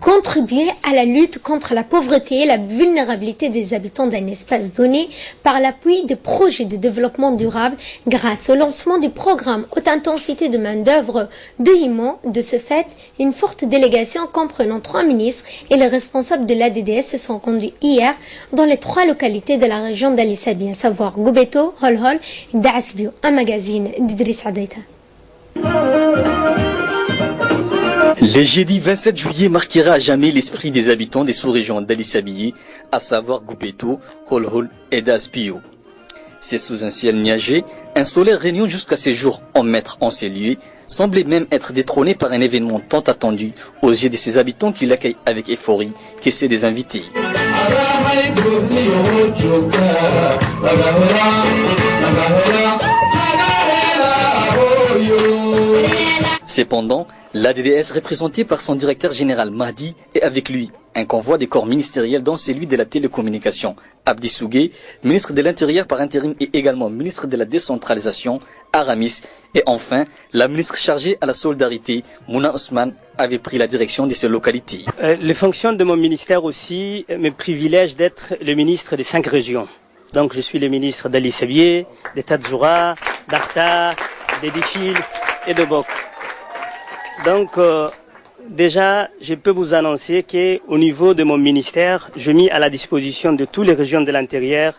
Contribuer à la lutte contre la pauvreté et la vulnérabilité des habitants d'un espace donné par l'appui des projets de développement durable grâce au lancement du programme haute intensité de main-d'œuvre de IMO. De ce fait, une forte délégation comprenant 3 ministres et les responsables de l'ADDS se sont conduits hier dans les 3 localités de la région d'Ali Sabi, à savoir Goubeto, Holhol et Daasbio. Un magazine d'Idriss Adaïta. Le jeudi 27 juillet marquera à jamais l'esprit des habitants des sous-régions d'Ali Sabi, à savoir Goubeto, Holhol et Daasbio. C'est sous un ciel nuagé, un soleil régnant jusqu'à ces jours en maître en ces lieux, semblait même être détrôné par un événement tant attendu aux yeux de ses habitants qui l'accueillent avec euphorie, que c'est des invités. Cependant, l'ADDS représentée par son directeur général Mahdi et avec lui un convoi des corps ministériels dont celui de la télécommunication Abdi Sougué, ministre de l'Intérieur par intérim et également ministre de la décentralisation Aramis et enfin la ministre chargée à la solidarité Mouna Ousmane avait pris la direction de ces localités. Les fonctions de mon ministère aussi me privilègent d'être le ministre des 5 régions. Donc je suis le ministre d'Ali Sabié, de Tadjoura, d'Arta, d'Edifil et de Bok. Donc, déjà, je peux vous annoncer qu'au niveau de mon ministère, je mis à la disposition de toutes les régions de l'intérieur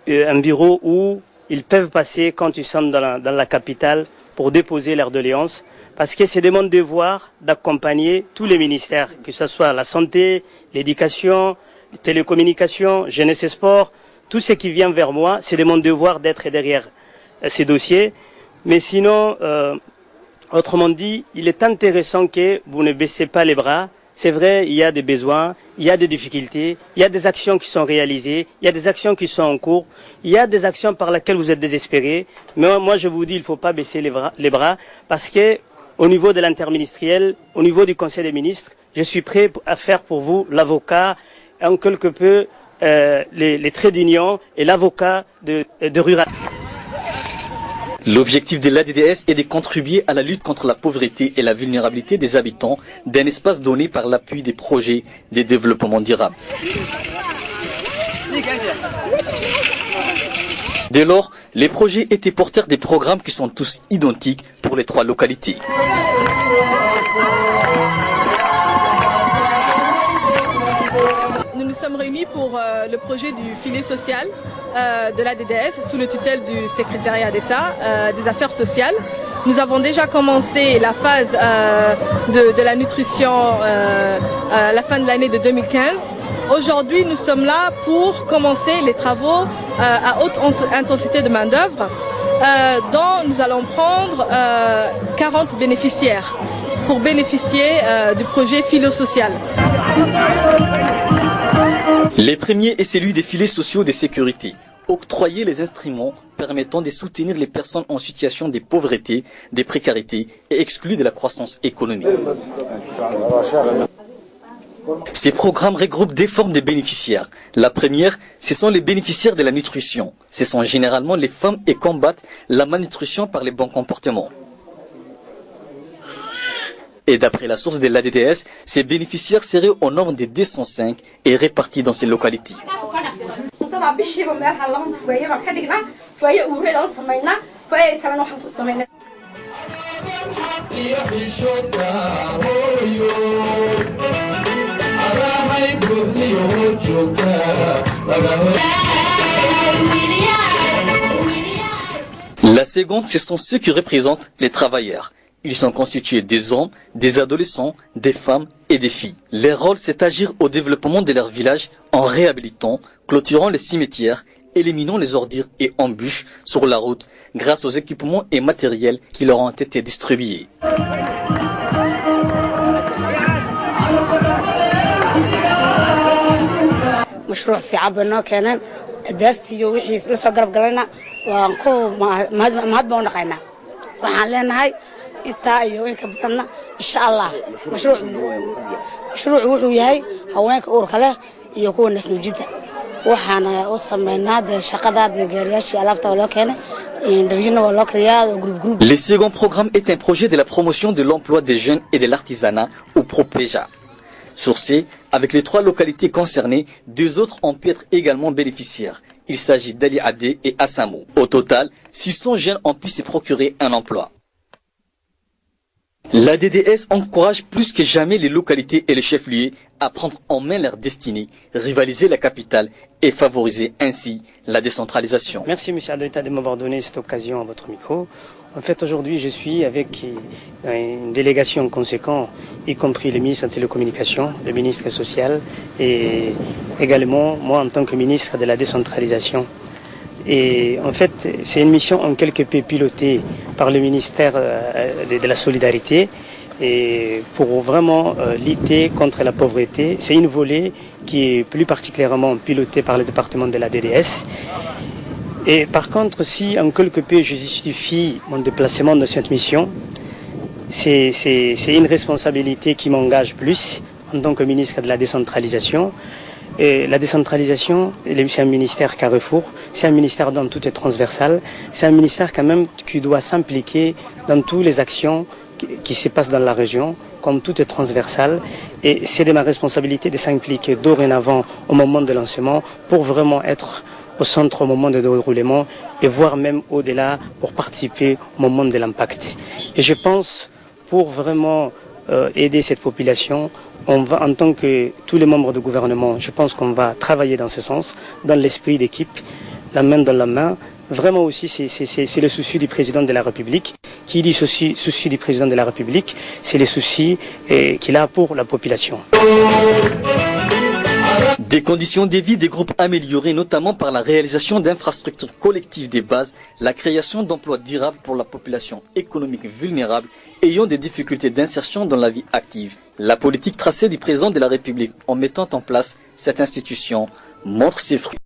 un bureau où ils peuvent passer quand ils sont dans la capitale pour déposer leurs doléances. Parce que c'est de mon devoir d'accompagner tous les ministères, que ce soit la santé, l'éducation, les télécommunications, jeunesse et sport. Tout ce qui vient vers moi, c'est de mon devoir d'être derrière ces dossiers. Mais sinon... autrement dit, il est intéressant que vous ne baissez pas les bras. C'est vrai, il y a des besoins, il y a des difficultés, il y a des actions qui sont réalisées, il y a des actions qui sont en cours, il y a des actions par lesquelles vous êtes désespérés. Mais moi, je vous dis, il ne faut pas baisser les bras parce que au niveau de l'interministériel, au niveau du Conseil des ministres, je suis prêt à faire pour vous l'avocat, en quelque peu les traits d'union et l'avocat de rural. L'objectif de l'ADDS est de contribuer à la lutte contre la pauvreté et la vulnérabilité des habitants d'un espace donné par l'appui des projets de développement durable. Dès lors, les projets étaient porteurs des programmes qui sont tous identiques pour les 3 localités. Nous nous sommes réunis pour le projet du filet social de l'ADDS sous le tutelle du secrétariat d'État des affaires sociales. Nous avons déjà commencé la phase de la nutrition à la fin de l'année de 2015. Aujourd'hui, nous sommes là pour commencer les travaux à haute intensité de main-d'œuvre dont nous allons prendre 40 bénéficiaires pour bénéficier du projet filet social. Les premiers est celui des filets sociaux de sécurité. Octroyer les instruments permettant de soutenir les personnes en situation de pauvreté, de précarité et exclues de la croissance économique. Ces programmes regroupent des formes de bénéficiaires. La première, ce sont les bénéficiaires de la nutrition. Ce sont généralement les femmes et combattent la malnutrition par les bons comportements. Et d'après la source de l'ADDS, ces bénéficiaires seraient au nombre de 205 et répartis dans ces localités. La seconde, ce sont ceux qui représentent les travailleurs. Ils sont constitués des hommes, des adolescents, des femmes et des filles. Leur rôle, c'est d'agir au développement de leur village en réhabilitant, clôturant les cimetières, éliminant les ordures et embûches sur la route grâce aux équipements et matériels qui leur ont été distribués. مشروع في عبنا كان داستي وحي لسه قرب قلنا وانكو ما هاد بونقينا وحالنا هاي انت ايوين كبرنا ان شاء الله مشروع وحو يahay haweenka uurka leh iyo kuwa nasnu jidda waxaana u sameynaa shaqadaada gaariyaasha alaabta loo keenay Le second programme est un projet de la promotion de l'emploi des jeunes et de l'artisanat ou PROPEJA. Sourcé, avec les 3 localités concernées, 2 autres ont pu être également bénéficiaires. Il s'agit d'Ali Adé et Assamou. Au total, 600 jeunes ont pu se procurer un emploi. La DDS encourage plus que jamais les localités et les chefs-lieux à prendre en main leur destinée, rivaliser la capitale et favoriser ainsi la décentralisation. Merci M. Adoita de m'avoir donné cette occasion à votre micro. En fait, aujourd'hui, je suis avec une délégation conséquente, y compris le ministre de la Télécommunications, le ministre social et également moi en tant que ministre de la décentralisation. Et en fait, c'est une mission en quelque peu pilotée par le ministère de la Solidarité et pour vraiment lutter contre la pauvreté. C'est une volée qui est plus particulièrement pilotée par le département de la DDS. Et par contre, si en quelque peu je justifie mon déplacement dans cette mission, c'est une responsabilité qui m'engage plus en tant que ministre de la décentralisation. Et la décentralisation, c'est un ministère carrefour, c'est un ministère dont tout est transversal, c'est un ministère quand même qui doit s'impliquer dans toutes les actions qui se passent dans la région, comme tout est transversal. Et c'est de ma responsabilité de s'impliquer dorénavant au moment de lancement pour vraiment être au centre au moment de déroulement et voire même au-delà pour participer au moment de l'impact. Et je pense pour vraiment aider cette population, on va, en tant que tous les membres du gouvernement, je pense qu'on va travailler dans ce sens, dans l'esprit d'équipe, la main dans la main. Vraiment aussi, c'est le souci du président de la République. Qui dit souci du président de la République, c'est le souci qu'il a pour la population. Des conditions de vie des groupes améliorées, notamment par la réalisation d'infrastructures collectives des bases, la création d'emplois durables pour la population économique vulnérable ayant des difficultés d'insertion dans la vie active. La politique tracée du président de la République en mettant en place cette institution montre ses fruits.